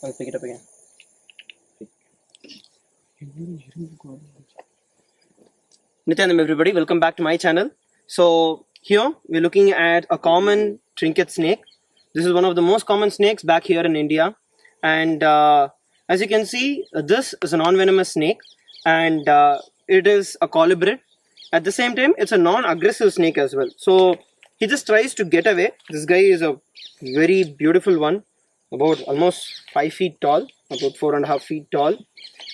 I'll pick it up again. Nithyanandam everybody, welcome back to my channel. So here we're looking at a common trinket snake. This is one of the most common snakes back here in India, and as you can see, this is a non-venomous snake, and it is a colubrid. At the same time, it's a non-aggressive snake as well. So he just tries to get away. This guy is a very beautiful one, about almost 5 feet tall, about 4.5 feet tall.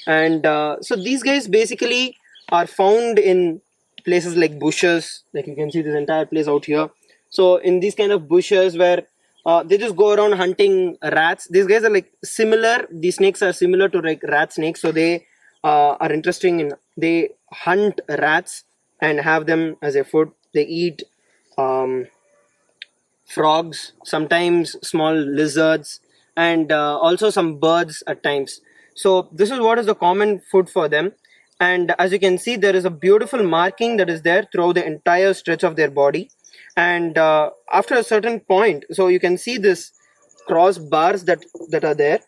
And so these guys basically are found in places like bushes, like you can see this entire place out here. So in these kind of bushes where they just go around hunting rats. These guys are like similar, these snakes are similar to like rat snakes. So they are interesting in, they hunt rats and have them as a food. They eat frogs, sometimes small lizards, and also some birds at times. So this is what is the common food for them. And as you can see, there is a beautiful marking that is there throughout the entire stretch of their body. And after a certain point, so you can see this cross bars that are there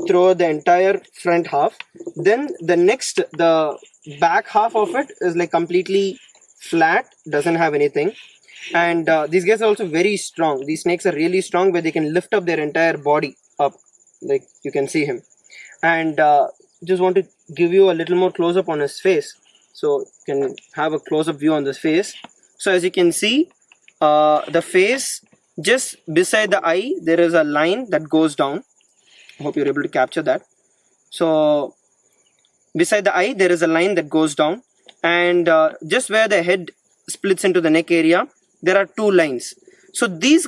throughout the entire front half. Then the back half of it is like completely flat, doesn't have anything. And these guys are also very strong. These snakes are really strong, where they can lift up their entire body up, like you can see him. And just want to give you a little more close up on his face, so you can have a close up view on this face. So as you can see, the face, just beside the eye there is a line that goes down. I hope you're able to capture that. So beside the eye there is a line that goes down, and just where the head splits into the neck area, there are 2 lines. So these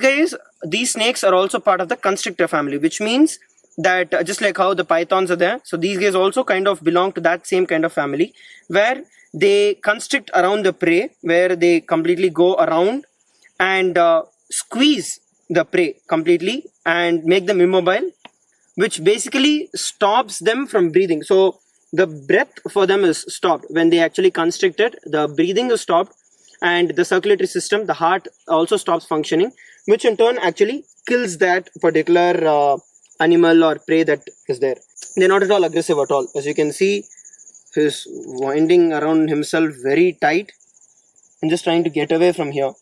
snakes are also part of the constrictor family, which means that just like how the pythons are there, so these guys also kind of belong to that same kind of family, where they constrict around the prey, where they completely go around and squeeze the prey completely and make them immobile, which basically stops them from breathing. So the breath for them is stopped when they actually constricted. The breathing is stopped, and the circulatory system, the heart, also stops functioning, which in turn actually kills that particular animal or prey that is there. They're not at all aggressive at all. As you can see, he's winding around himself very tight and just trying to get away from here.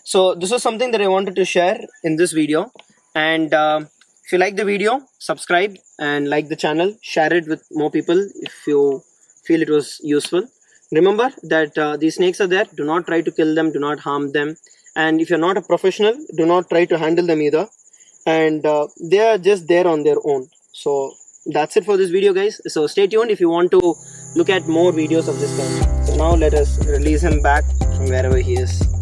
So this was something that I wanted to share in this video. And if you like the video, subscribe and like the channel, share it with more people if you feel it was useful. Remember that these snakes are there. Do not try to kill them, do not harm them. And if you're not a professional, do not try to handle them either. And they are just there on their own. So that's it for this video, guys. So stay tuned if you want to look at more videos of this kind. So now let us release him back from wherever he is.